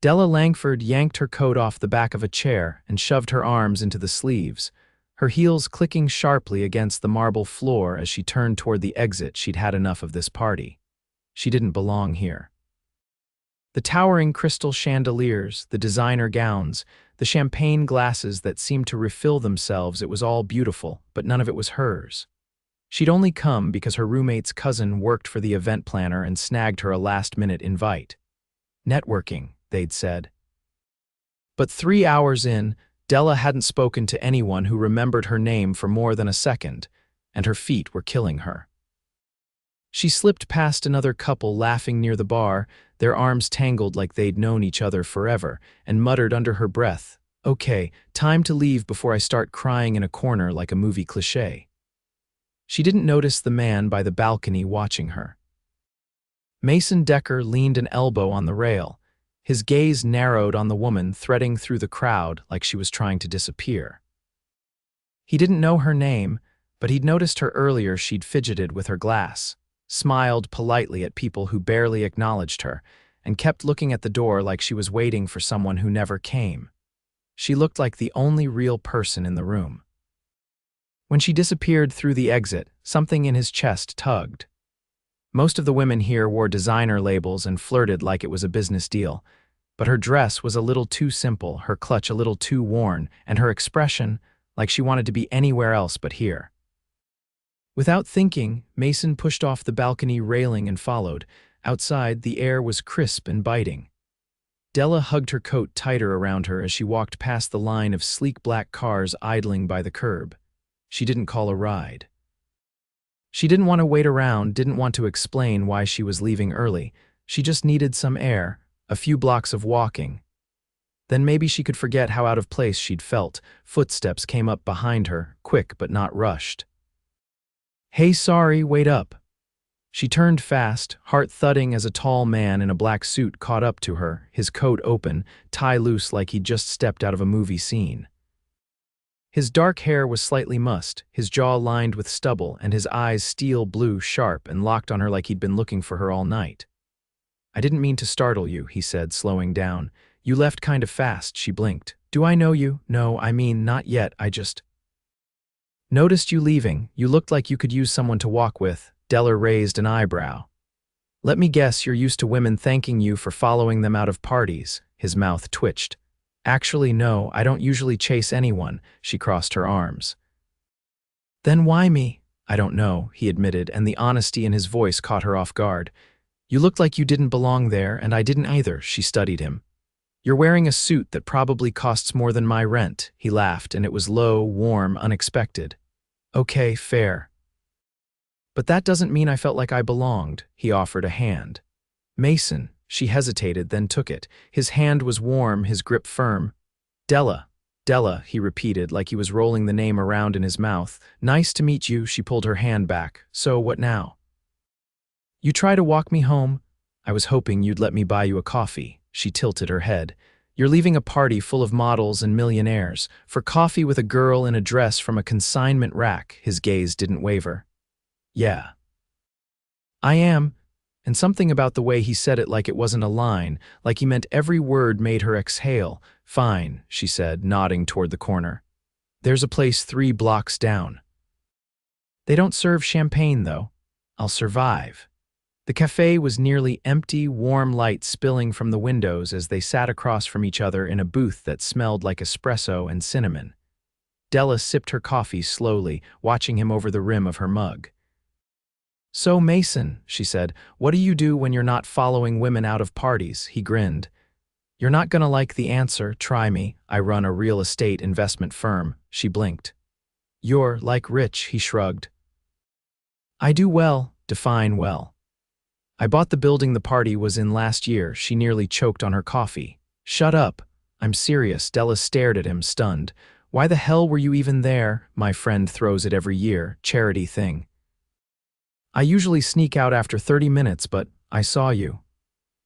Della Langford yanked her coat off the back of a chair and shoved her arms into the sleeves, her heels clicking sharply against the marble floor as she turned toward the exit. She'd had enough of this party. She didn't belong here. The towering crystal chandeliers, the designer gowns, the champagne glasses that seemed to refill themselves, it was all beautiful, but none of it was hers. She'd only come because her roommate's cousin worked for the event planner and snagged her a last-minute invite. Networking, they'd said. But 3 hours in, Della hadn't spoken to anyone who remembered her name for more than a second, and her feet were killing her. She slipped past another couple laughing near the bar, their arms tangled like they'd known each other forever, and muttered under her breath, "Okay, time to leave before I start crying in a corner like a movie cliché." She didn't notice the man by the balcony watching her. Mason Decker leaned an elbow on the rail. His gaze narrowed on the woman threading through the crowd like she was trying to disappear. He didn't know her name, but he'd noticed her earlier. She'd fidgeted with her glass, smiled politely at people who barely acknowledged her, and kept looking at the door like she was waiting for someone who never came. She looked like the only real person in the room. When she disappeared through the exit, something in his chest tugged. Most of the women here wore designer labels and flirted like it was a business deal, but her dress was a little too simple, her clutch a little too worn, and her expression like she wanted to be anywhere else but here. Without thinking, Mason pushed off the balcony railing and followed. Outside, the air was crisp and biting. Della hugged her coat tighter around her as she walked past the line of sleek black cars idling by the curb. She didn't call a ride. She didn't want to wait around, didn't want to explain why she was leaving early. She just needed some air, a few blocks of walking. Then maybe she could forget how out of place she'd felt. Footsteps came up behind her, quick but not rushed. "Hey, sorry, wait up." She turned fast, heart thudding as a tall man in a black suit caught up to her, his coat open, tie loose like he'd just stepped out of a movie scene. His dark hair was slightly mussed, his jaw lined with stubble, and his eyes steel blue, sharp, and locked on her like he'd been looking for her all night. "I didn't mean to startle you," he said, slowing down. "You left kind of fast," she blinked. "Do I know you?" "No, I mean, not yet, I just noticed you leaving. You looked like you could use someone to walk with." Della raised an eyebrow. "Let me guess you're used to women thanking you for following them out of parties." His mouth twitched. "Actually, no, I don't usually chase anyone." She crossed her arms. "Then why me?" "I don't know," he admitted, and the honesty in his voice caught her off guard. "You looked like you didn't belong there, and I didn't either." She studied him. "You're wearing a suit that probably costs more than my rent." He laughed, and it was low, warm, unexpected. "Okay, fair. But that doesn't mean I felt like I belonged." He offered a hand. "Mason." She hesitated, then took it. His hand was warm, his grip firm. "Della." "Della," he repeated, like he was rolling the name around in his mouth. "Nice to meet you." She pulled her hand back. "So, what now?" "You try to walk me home?" "I was hoping you'd let me buy you a coffee." She tilted her head. "You're leaving a party full of models and millionaires for coffee with a girl in a dress from a consignment rack." His gaze didn't waver. "Yeah. I am." And something about the way he said it, like it wasn't a line, like he meant every word, made her exhale. "Fine," she said, nodding toward the corner. "There's a place 3 blocks down. They don't serve champagne, though. I'll survive." The cafe was nearly empty, warm light spilling from the windows as they sat across from each other in a booth that smelled like espresso and cinnamon. Della sipped her coffee slowly, watching him over the rim of her mug. "So, Mason," she said, "what do you do when you're not following women out of parties?" He grinned. "You're not gonna like the answer. Try me. I run a real estate investment firm." She blinked. "You're, like, rich," he shrugged. "I do well. Define well." "I bought the building the party was in last year." She nearly choked on her coffee. "Shut up. I'm serious." Della stared at him, stunned. "Why the hell were you even there?" "My friend throws it every year. Charity thing. I usually sneak out after 30 minutes, but I saw you."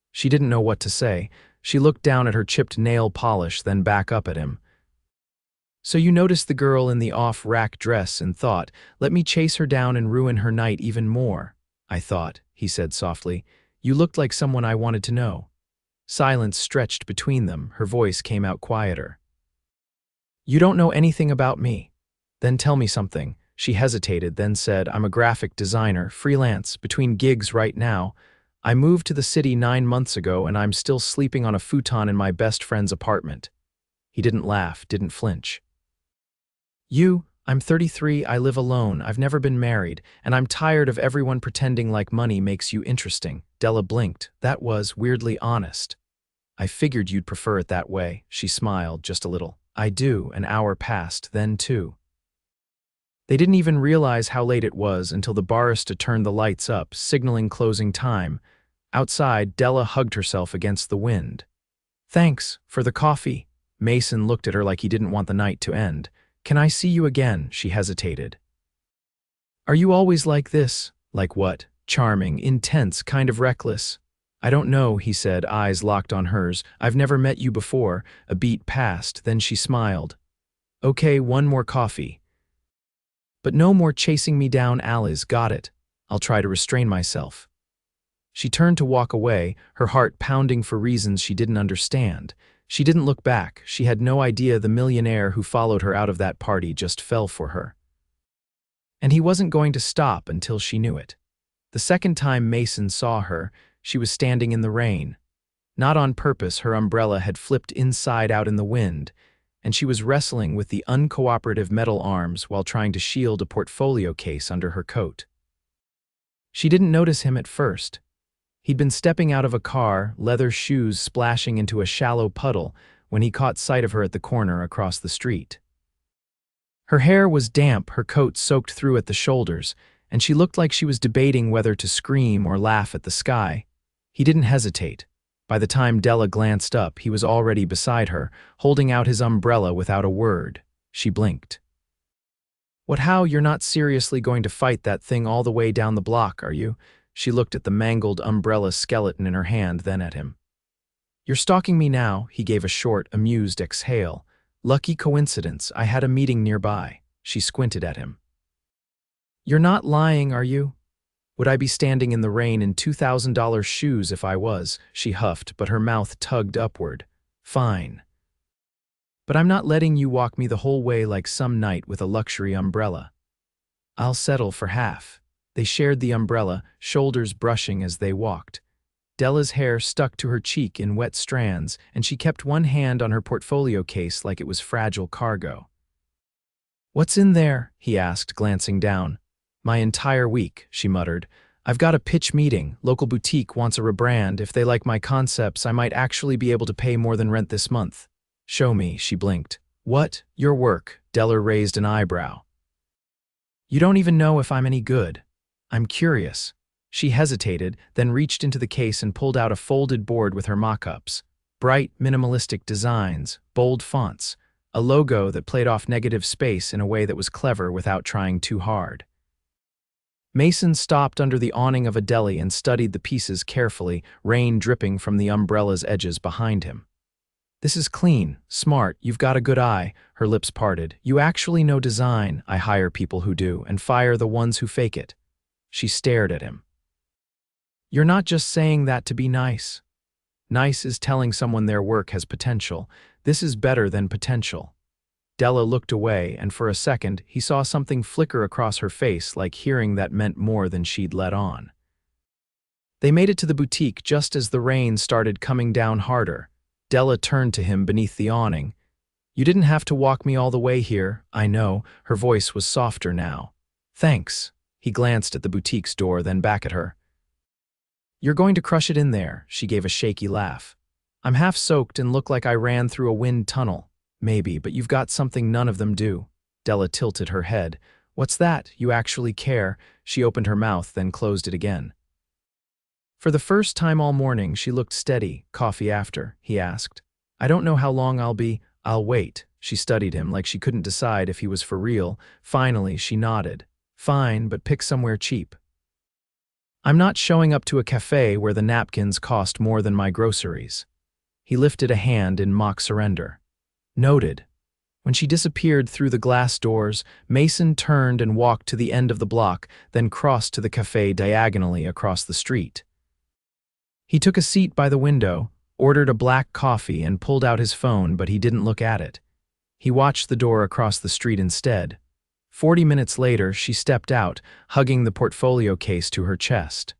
She didn't know what to say. She looked down at her chipped nail polish, then back up at him. "So you noticed the girl in the off-rack dress and thought, let me chase her down and ruin her night even more." "I thought," he said softly, "you looked like someone I wanted to know." Silence stretched between them, her voice came out quieter. You don't know anything about me. Then tell me something. She hesitated, then said, I'm a graphic designer, freelance, between gigs right now. I moved to the city 9 months ago and I'm still sleeping on a futon in my best friend's apartment. He didn't laugh, didn't flinch. I'm 33, I live alone, I've never been married, and I'm tired of everyone pretending like money makes you interesting. Della blinked. That was weirdly honest. I figured you'd prefer it that way. She smiled, just a little. I do. An hour passed, then 2. They didn't even realize how late it was until the barista turned the lights up, signaling closing time. Outside, Della hugged herself against the wind. Thanks for the coffee. Mason looked at her like he didn't want the night to end. Can I see you again? She hesitated. Are you always like this? Like what? Charming, intense, kind of reckless. I don't know, he said, eyes locked on hers. I've never met you before. A beat passed, then she smiled. Okay, one more coffee. But no more chasing me down alleys, got it. I'll try to restrain myself. She turned to walk away, her heart pounding for reasons she didn't understand. She didn't look back. She had no idea the millionaire who followed her out of that party just fell for her. And he wasn't going to stop until she knew it. The second time Mason saw her, she was standing in the rain. Not on purpose, her umbrella had flipped inside out in the wind, and she was wrestling with the uncooperative metal arms while trying to shield a portfolio case under her coat. She didn't notice him at first. He'd been stepping out of a car, leather shoes splashing into a shallow puddle, when he caught sight of her at the corner across the street. Her hair was damp, her coat soaked through at the shoulders, and she looked like she was debating whether to scream or laugh at the sky. He didn't hesitate. By the time Della glanced up, he was already beside her, holding out his umbrella without a word. She blinked. What, how? You're not seriously going to fight that thing all the way down the block, are you? She looked at the mangled umbrella skeleton in her hand, then at him. You're stalking me now, he gave a short, amused exhale. Lucky coincidence, I had a meeting nearby. She squinted at him. You're not lying, are you? Would I be standing in the rain in $2,000 shoes if I was? She huffed, but her mouth tugged upward. Fine. But I'm not letting you walk me the whole way like some knight with a luxury umbrella. I'll settle for half. They shared the umbrella, shoulders brushing as they walked. Della's hair stuck to her cheek in wet strands, and she kept one hand on her portfolio case like it was fragile cargo. What's in there? He asked, glancing down. My entire week, she muttered. I've got a pitch meeting. Local boutique wants a rebrand. If they like my concepts, I might actually be able to pay more than rent this month. Show me, she blinked. What? Your work? Della raised an eyebrow. You don't even know if I'm any good. I'm curious. She hesitated, then reached into the case and pulled out a folded board with her mock-ups. Bright, minimalistic designs, bold fonts, a logo that played off negative space in a way that was clever without trying too hard. Mason stopped under the awning of a deli and studied the pieces carefully, rain dripping from the umbrella's edges behind him. This is clean, smart, you've got a good eye, her lips parted. You actually know design. I hire people who do, and fire the ones who fake it. She stared at him. You're not just saying that to be nice. Nice is telling someone their work has potential. This is better than potential. Della looked away, and for a second, he saw something flicker across her face, like hearing that meant more than she'd let on. They made it to the boutique just as the rain started coming down harder. Della turned to him beneath the awning. You didn't have to walk me all the way here, I know. Her voice was softer now. Thanks. He glanced at the boutique's door, then back at her. You're going to crush it in there, she gave a shaky laugh. I'm half soaked and look like I ran through a wind tunnel. Maybe, but you've got something none of them do. Della tilted her head. What's that? You actually care? She opened her mouth, then closed it again. For the first time all morning, she looked steady. Coffee after? He asked. I don't know how long I'll be. I'll wait. She studied him like she couldn't decide if he was for real. Finally, she nodded. Fine, but pick somewhere cheap. I'm not showing up to a cafe where the napkins cost more than my groceries. He lifted a hand in mock surrender. Noted. When she disappeared through the glass doors, Mason turned and walked to the end of the block, then crossed to the cafe diagonally across the street. He took a seat by the window, ordered a black coffee and pulled out his phone, but he didn't look at it. He watched the door across the street instead. 40 minutes later, she stepped out, hugging the portfolio case to her chest.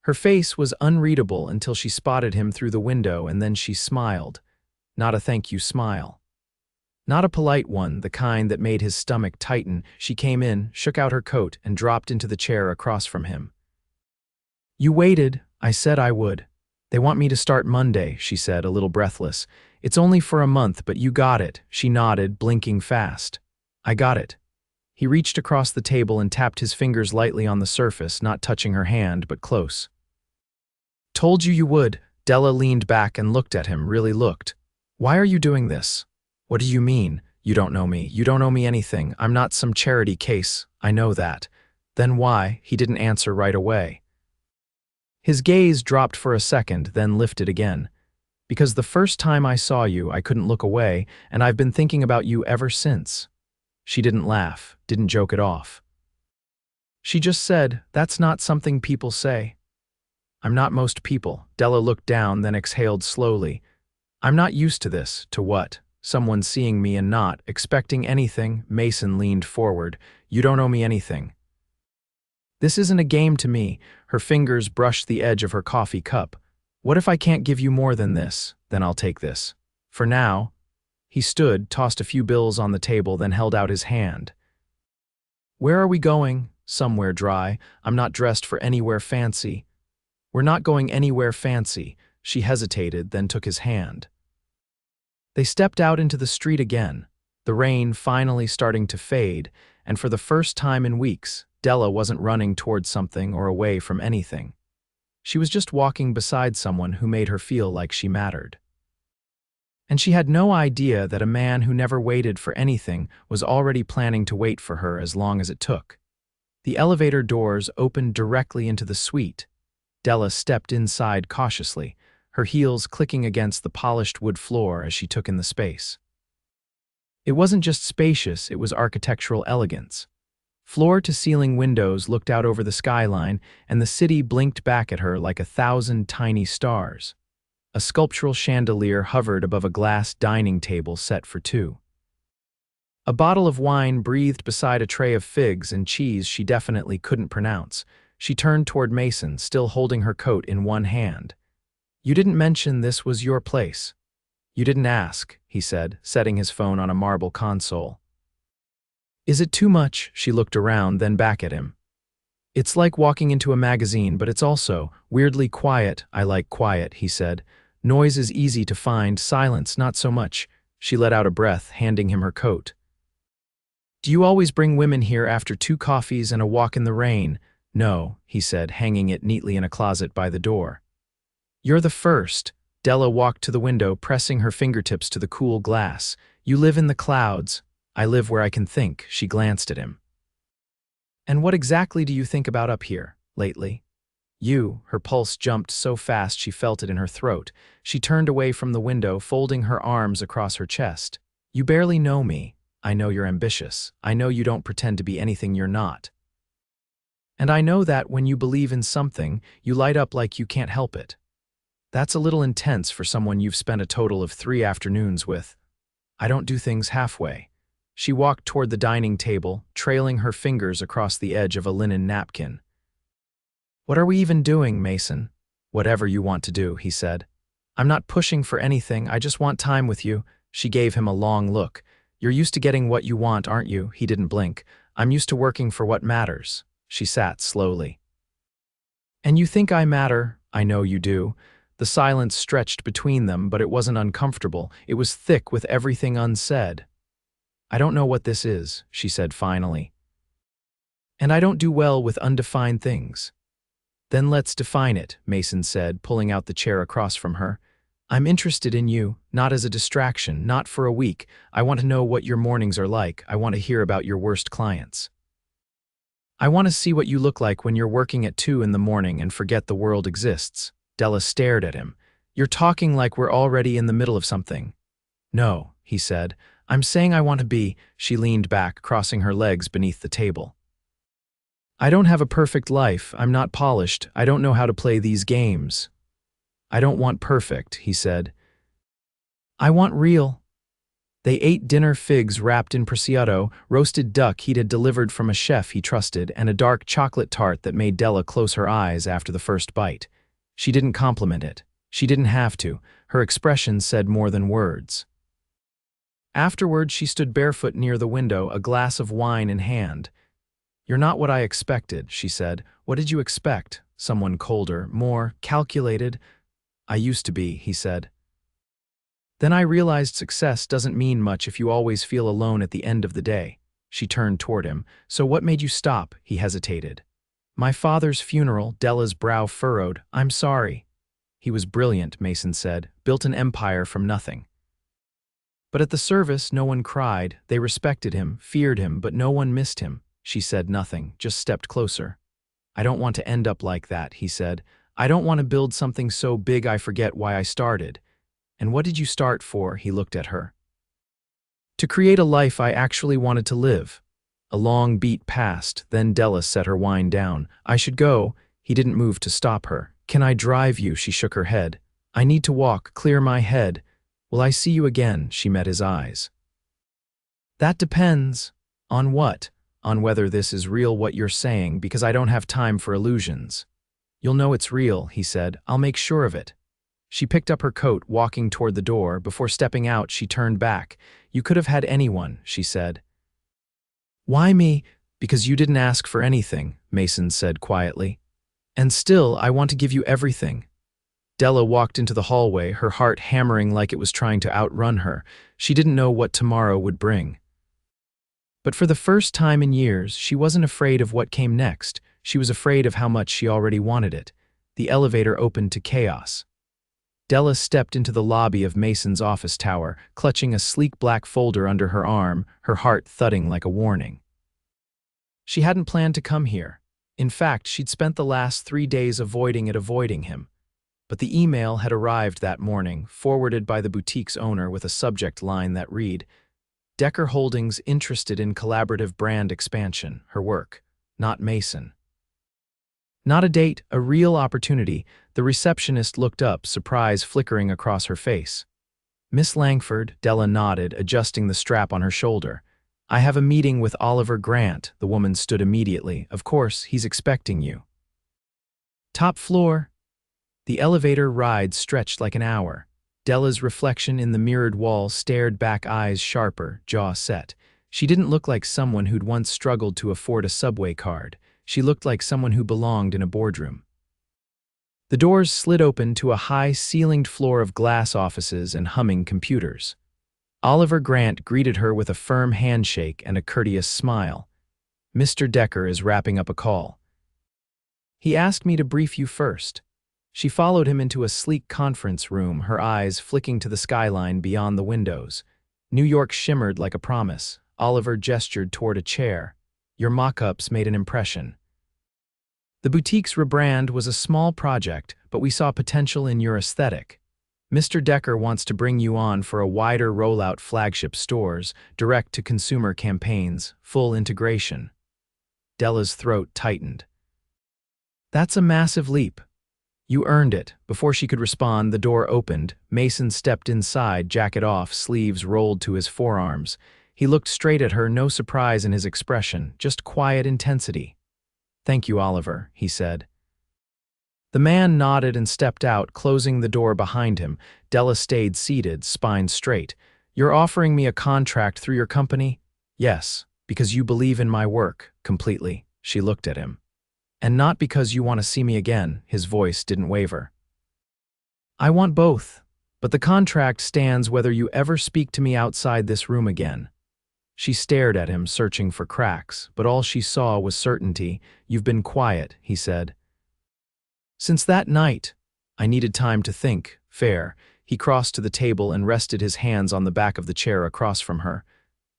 Her face was unreadable until she spotted him through the window, and then she smiled. Not a thank you smile. Not a polite one, the kind that made his stomach tighten. She came in, shook out her coat, and dropped into the chair across from him. "You waited. I said I would. They want me to start Monday," she said, a little breathless. "It's only for a month, but you got it." She nodded, blinking fast. "I got it." He reached across the table and tapped his fingers lightly on the surface, not touching her hand, but close. "Told you you would." Della leaned back and looked at him, really looked. "Why are you doing this?" "What do you mean? You don't know me. You don't owe me anything. I'm not some charity case. I know that." "Then why?" He didn't answer right away. His gaze dropped for a second, then lifted again. "Because the first time I saw you, I couldn't look away, and I've been thinking about you ever since." She didn't laugh, didn't joke it off. She just said, "That's not something people say." "I'm not most people." Della looked down, then exhaled slowly. "I'm not used to this." "To what?" "Someone seeing me and not expecting anything." Mason leaned forward. "You don't owe me anything." "This isn't a game to me." Her fingers brushed the edge of her coffee cup. "What if I can't give you more than this? Then I'll take this. For now." He stood, tossed a few bills on the table, then held out his hand. "Where are we going?" "Somewhere dry. I'm not dressed for anywhere fancy." "We're not going anywhere fancy." She hesitated, then took his hand. They stepped out into the street again, the rain finally starting to fade, and for the first time in weeks, Della wasn't running towards something or away from anything. She was just walking beside someone who made her feel like she mattered. And she had no idea that a man who never waited for anything was already planning to wait for her as long as it took. The elevator doors opened directly into the suite. Della stepped inside cautiously, her heels clicking against the polished wood floor as she took in the space. It wasn't just spacious, it was architectural elegance. Floor-to-ceiling windows looked out over the skyline, and the city blinked back at her like 1,000 tiny stars. A sculptural chandelier hovered above a glass dining table set for two. A bottle of wine breathed beside a tray of figs and cheese she definitely couldn't pronounce. She turned toward Mason, still holding her coat in one hand. "You didn't mention this was your place." "You didn't ask," he said, setting his phone on a marble console. "Is it too much?" She looked around, then back at him. "It's like walking into a magazine, but it's also weirdly quiet." "I like quiet," he said. "Noise is easy to find, silence not so much." She let out a breath, handing him her coat. "Do you always bring women here after 2 coffees and a walk in the rain?" "No," he said, hanging it neatly in a closet by the door. "You're the first." Della walked to the window, pressing her fingertips to the cool glass. "You live in the clouds. I live where I can think." She glanced at him. "And what exactly do you think about up here, lately?" "You." Her pulse jumped so fast she felt it in her throat. She turned away from the window, folding her arms across her chest. "You barely know me. I know you're ambitious. I know you don't pretend to be anything you're not. And I know that when you believe in something, you light up like you can't help it. That's a little intense for someone you've spent a total of 3 afternoons with. I don't do things halfway." She walked toward the dining table, trailing her fingers across the edge of a linen napkin. "What are we even doing, Mason?" "Whatever you want to do," he said. "I'm not pushing for anything, I just want time with you." She gave him a long look. "You're used to getting what you want, aren't you?" He didn't blink. "I'm used to working for what matters." She sat slowly. "And you think I matter?" "I know you do." The silence stretched between them, but it wasn't uncomfortable. It was thick with everything unsaid. "I don't know what this is," she said finally. "And I don't do well with undefined things." "Then let's define it," Mason said, pulling out the chair across from her. "I'm interested in you, not as a distraction, not for a week. I want to know what your mornings are like. I want to hear about your worst clients. I want to see what you look like when you're working at 2 in the morning and forget the world exists." Della stared at him. "You're talking like we're already in the middle of something." "No," he said. "I'm saying I want to be." She leaned back, crossing her legs beneath the table. "I don't have a perfect life. I'm not polished. I don't know how to play these games." I don't want perfect, he said. I want real. They ate dinner, figs wrapped in prosciutto, roasted duck he'd had delivered from a chef he trusted, and a dark chocolate tart that made Della close her eyes after the first bite. She didn't compliment it. She didn't have to. Her expression said more than words. Afterward, she stood barefoot near the window, a glass of wine in hand. You're not what I expected, she said. What did you expect? Someone colder, more calculated? I used to be, he said. Then I realized success doesn't mean much if you always feel alone at the end of the day. She turned toward him. So what made you stop? He hesitated. My father's funeral, Della's brow furrowed. I'm sorry. He was brilliant, Mason said, built an empire from nothing. But at the service, no one cried. They respected him, feared him, but no one missed him. She said nothing, just stepped closer. I don't want to end up like that, he said. I don't want to build something so big I forget why I started. And what did you start for? He looked at her. To create a life I actually wanted to live. A long beat passed, then Della set her wine down. I should go. He didn't move to stop her. Can I drive you? She shook her head. I need to walk, clear my head. Will I see you again? She met his eyes. That depends. On what? On whether this is real what you're saying, because I don't have time for illusions. You'll know it's real, he said. I'll make sure of it. She picked up her coat, walking toward the door. Before stepping out, she turned back. You could have had anyone, she said. Why me? Because you didn't ask for anything, Mason said quietly. And still, I want to give you everything. Della walked into the hallway, her heart hammering like it was trying to outrun her. She didn't know what tomorrow would bring. But for the first time in years, she wasn't afraid of what came next. She was afraid of how much she already wanted it. The elevator opened to chaos. Della stepped into the lobby of Mason's office tower, clutching a sleek black folder under her arm, her heart thudding like a warning. She hadn't planned to come here. In fact, she'd spent the last 3 days avoiding him. But the email had arrived that morning, forwarded by the boutique's owner with a subject line that read, Decker Holdings interested in collaborative brand expansion, her work, not Mason. Not a date, a real opportunity. The receptionist looked up, surprise flickering across her face. Miss Langford, Della nodded, adjusting the strap on her shoulder. I have a meeting with Oliver Grant. The woman stood immediately. Of course, he's expecting you. Top floor. The elevator ride stretched like an hour. Della's reflection in the mirrored wall stared back, eyes sharper, jaw set. She didn't look like someone who'd once struggled to afford a subway card. She looked like someone who belonged in a boardroom. The doors slid open to a high-ceilinged floor of glass offices and humming computers. Oliver Grant greeted her with a firm handshake and a courteous smile. Mr. Decker is wrapping up a call. He asked me to brief you first. She followed him into a sleek conference room, her eyes flicking to the skyline beyond the windows. New York shimmered like a promise. Oliver gestured toward a chair. Your mock-ups made an impression. The boutique's rebrand was a small project, but we saw potential in your aesthetic. Mr. Decker wants to bring you on for a wider rollout, flagship stores, direct-to-consumer campaigns, full integration. Della's throat tightened. That's a massive leap. You earned it. Before she could respond, the door opened. Mason stepped inside, jacket off, sleeves rolled to his forearms. He looked straight at her, no surprise in his expression, just quiet intensity. Thank you, Oliver, he said. The man nodded and stepped out, closing the door behind him. Della stayed seated, spine straight. You're offering me a contract through your company? Yes, because you believe in my work, completely. She looked at him. And not because you want to see me again, his voice didn't waver. I want both, but the contract stands whether you ever speak to me outside this room again. She stared at him, searching for cracks, but all she saw was certainty. You've been quiet, he said. Since that night, I needed time to think. Fair. He crossed to the table and rested his hands on the back of the chair across from her.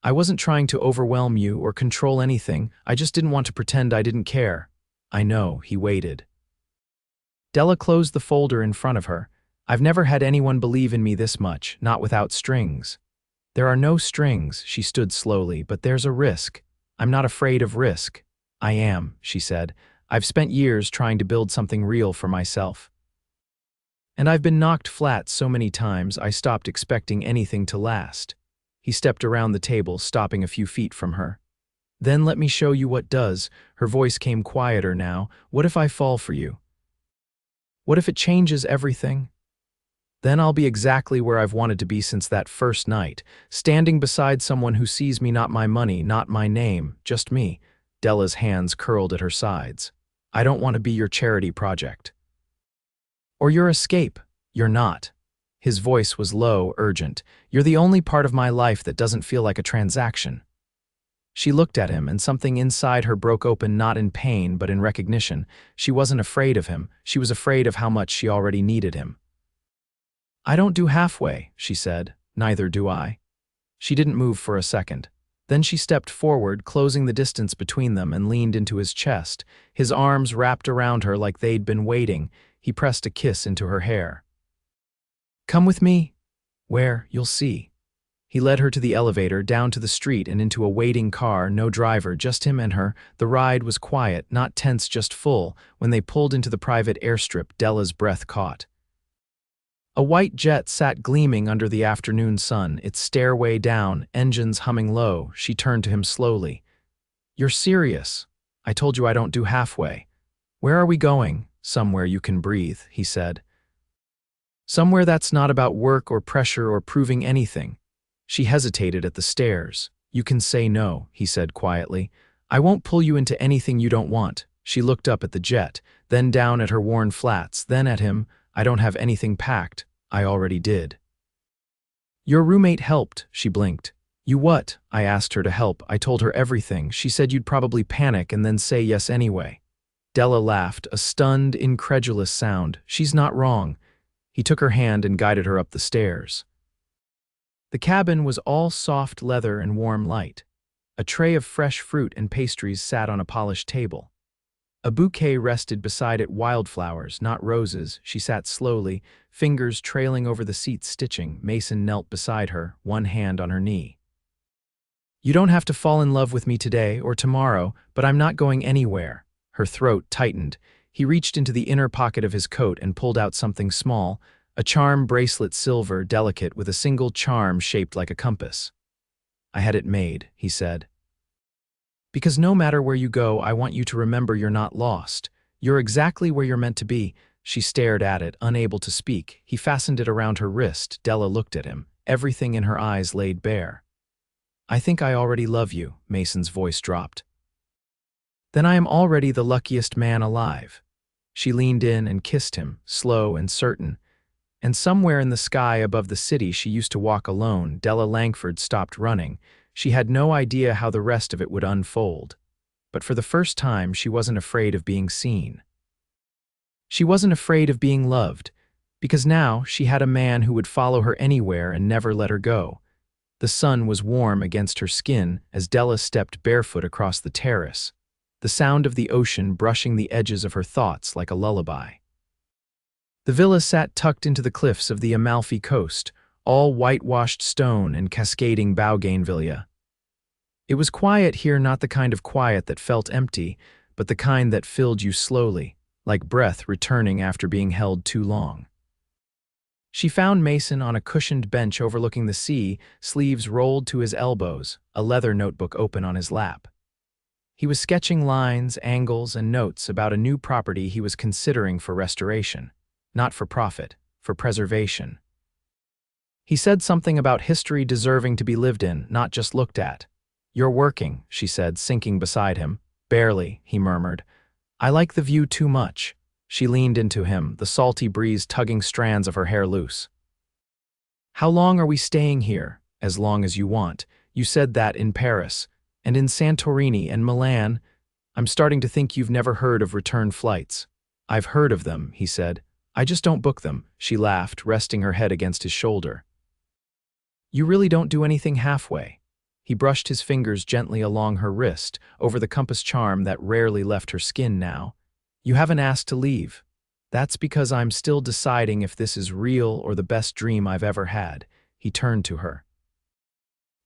I wasn't trying to overwhelm you or control anything. I just didn't want to pretend I didn't care. I know, he waited. Della closed the folder in front of her. I've never had anyone believe in me this much, not without strings. There are no strings, she stood slowly, but there's a risk. I'm not afraid of risk. I am, she said. I've spent years trying to build something real for myself. And I've been knocked flat so many times I stopped expecting anything to last. He stepped around the table, stopping a few feet from her. Then let me show you what does. Her voice came quieter now. What if I fall for you? What if it changes everything? Then I'll be exactly where I've wanted to be since that first night, standing beside someone who sees me, not my money, not my name, just me. Della's hands curled at her sides. I don't want to be your charity project. Or your escape. You're not. His voice was low, urgent. You're the only part of my life that doesn't feel like a transaction. She looked at him, and something inside her broke open, not in pain, but in recognition. She wasn't afraid of him. She was afraid of how much she already needed him. I don't do halfway, she said. Neither do I. She didn't move for a second. Then she stepped forward, closing the distance between them, and leaned into his chest. His arms wrapped around her like they'd been waiting. He pressed a kiss into her hair. Come with me. Where? You'll see. He led her to the elevator, down to the street, and into a waiting car, no driver, just him and her. The ride was quiet, not tense, just full. When they pulled into the private airstrip, Della's breath caught. A white jet sat gleaming under the afternoon sun, its stairway down, engines humming low. She turned to him slowly. You're serious. I told you I don't do halfway. Where are we going? Somewhere you can breathe, he said. Somewhere that's not about work or pressure or proving anything. She hesitated at the stairs. You can say no, he said quietly. I won't pull you into anything you don't want. She looked up at the jet, then down at her worn flats, then at him. I don't have anything packed. I already did. Your roommate helped, she blinked. You what? I asked her to help. I told her everything. She said you'd probably panic and then say yes anyway. Della laughed, a stunned, incredulous sound. She's not wrong. He took her hand and guided her up the stairs. The cabin was all soft leather and warm light. A tray of fresh fruit and pastries sat on a polished table. A bouquet rested beside it, wildflowers, not roses. She sat slowly, fingers trailing over the seat's stitching. Mason knelt beside her, one hand on her knee. You don't have to fall in love with me today or tomorrow, but I'm not going anywhere. Her throat tightened. He reached into the inner pocket of his coat and pulled out something small, a charm bracelet, silver, delicate, with a single charm shaped like a compass. I had it made, he said. Because no matter where you go, I want you to remember you're not lost. You're exactly where you're meant to be. She stared at it, unable to speak. He fastened it around her wrist. Della looked at him, everything in her eyes laid bare. I think I already love you, Mason's voice dropped. Then I am already the luckiest man alive. She leaned in and kissed him, slow and certain. And somewhere in the sky above the city she used to walk alone, Della Langford stopped running. She had no idea how the rest of it would unfold. But for the first time, she wasn't afraid of being seen. She wasn't afraid of being loved, because now she had a man who would follow her anywhere and never let her go. The sun was warm against her skin as Della stepped barefoot across the terrace, the sound of the ocean brushing the edges of her thoughts like a lullaby. The villa sat tucked into the cliffs of the Amalfi coast, all whitewashed stone and cascading bougainvillea. It was quiet here, not the kind of quiet that felt empty, but the kind that filled you slowly, like breath returning after being held too long. She found Mason on a cushioned bench overlooking the sea, sleeves rolled to his elbows, a leather notebook open on his lap. He was sketching lines, angles, and notes about a new property he was considering for restoration. Not for profit, for preservation. He said something about history deserving to be lived in, not just looked at. You're working, she said, sinking beside him. Barely, he murmured. I like the view too much. She leaned into him, the salty breeze tugging strands of her hair loose. How long are we staying here? As long as you want. You said that in Paris, and in Santorini and Milan. I'm starting to think you've never heard of return flights. I've heard of them, he said. I just don't book them, she laughed, resting her head against his shoulder. You really don't do anything halfway. He brushed his fingers gently along her wrist, over the compass charm that rarely left her skin now. You haven't asked to leave. That's because I'm still deciding if this is real or the best dream I've ever had. He turned to her.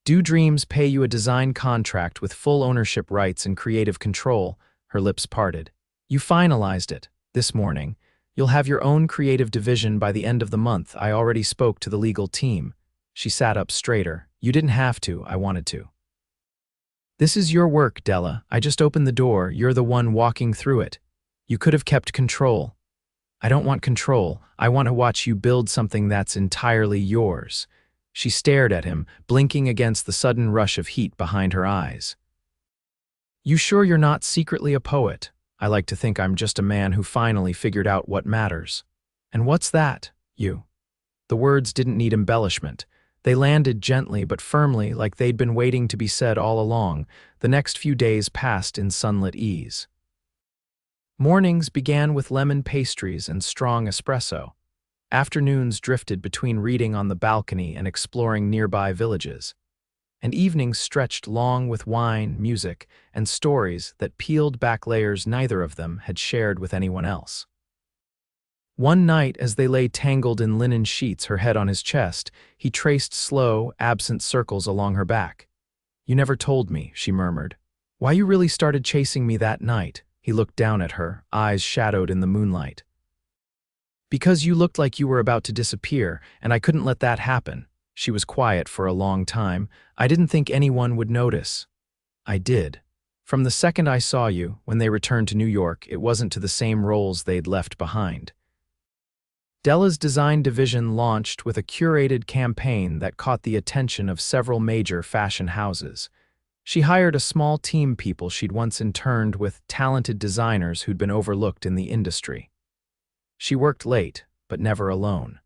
Do dreams pay you a design contract with full ownership rights and creative control? Her lips parted. You finalized it, this morning. You'll have your own creative division by the end of the month. I already spoke to the legal team. She sat up straighter. You didn't have to, I wanted to. This is your work, Della. I just opened the door. You're the one walking through it. You could have kept control. I don't want control. I want to watch you build something that's entirely yours. She stared at him, blinking against the sudden rush of heat behind her eyes. You sure you're not secretly a poet? I like to think I'm just a man who finally figured out what matters. And what's that, you? The words didn't need embellishment. They landed gently but firmly, like they'd been waiting to be said all along. The next few days passed in sunlit ease. Mornings began with lemon pastries and strong espresso. Afternoons drifted between reading on the balcony and exploring nearby villages. And evenings stretched long with wine, music, and stories that peeled back layers neither of them had shared with anyone else. One night, as they lay tangled in linen sheets, her head on his chest, he traced slow, absent circles along her back. You never told me, she murmured. Why you really started chasing me that night? He looked down at her, eyes shadowed in the moonlight. Because you looked like you were about to disappear, and I couldn't let that happen. She was quiet for a long time. I didn't think anyone would notice. I did. From the second I saw you, when they returned to New York, it wasn't to the same roles they'd left behind. Della's design division launched with a curated campaign that caught the attention of several major fashion houses. She hired a small team of people she'd once interned with, talented designers who'd been overlooked in the industry. She worked late, but never alone.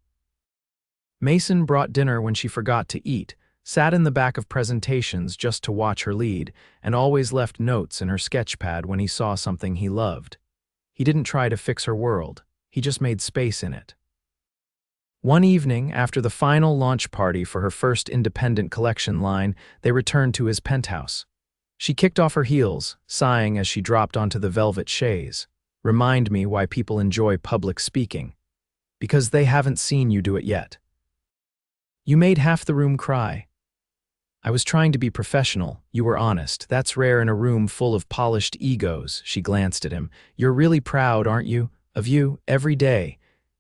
Mason brought dinner when she forgot to eat, sat in the back of presentations just to watch her lead, and always left notes in her sketchpad when he saw something he loved. He didn't try to fix her world, he just made space in it. One evening, after the final launch party for her first independent collection line, they returned to his penthouse. She kicked off her heels, sighing as she dropped onto the velvet chaise. Remind me why people enjoy public speaking. Because they haven't seen you do it yet. You made half the room cry. I was trying to be professional. You were honest. That's rare in a room full of polished egos. She glanced at him. You're really proud, aren't you? Of you, every day.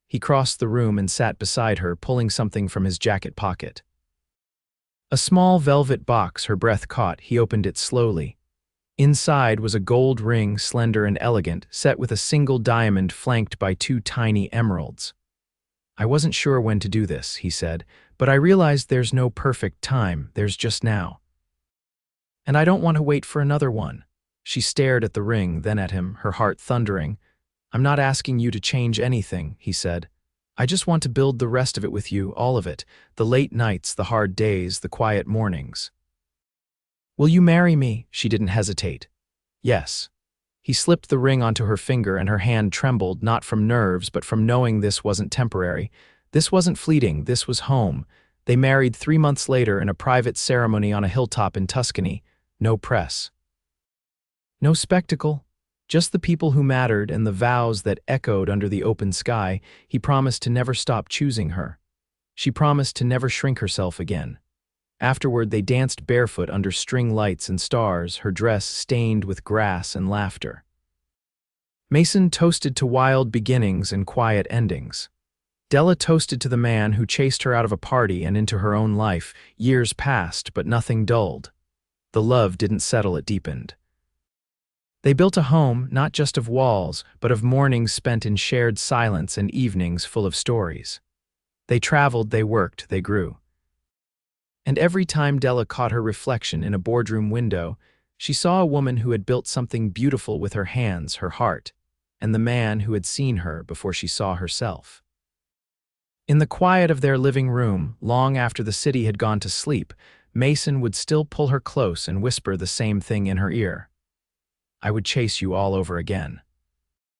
He crossed the room and sat beside her, pulling something from his jacket pocket. A small velvet box her breath caught. He opened it slowly. Inside was a gold ring, slender and elegant, set with a single diamond flanked by two tiny emeralds. I wasn't sure when to do this, he said, but I realized there's no perfect time, there's just now. And I don't want to wait for another one. She stared at the ring, then at him, her heart thundering. I'm not asking you to change anything, he said. I just want to build the rest of it with you, all of it, the late nights, the hard days, the quiet mornings. Will you marry me? She didn't hesitate. Yes. He slipped the ring onto her finger and her hand trembled, not from nerves, but from knowing this wasn't temporary. This wasn't fleeting, this was home. They married 3 months later in a private ceremony on a hilltop in Tuscany. No press. No spectacle. Just the people who mattered and the vows that echoed under the open sky. He promised to never stop choosing her. She promised to never shrink herself again. Afterward, they danced barefoot under string lights and stars, her dress stained with grass and laughter. Mason toasted to wild beginnings and quiet endings. Della toasted to the man who chased her out of a party and into her own life. Years passed, but nothing dulled. The love didn't settle, it deepened. They built a home, not just of walls, but of mornings spent in shared silence and evenings full of stories. They traveled, they worked, they grew. And every time Della caught her reflection in a boardroom window, she saw a woman who had built something beautiful with her hands, her heart, and the man who had seen her before she saw herself. In the quiet of their living room, long after the city had gone to sleep, Mason would still pull her close and whisper the same thing in her ear. I would chase you all over again.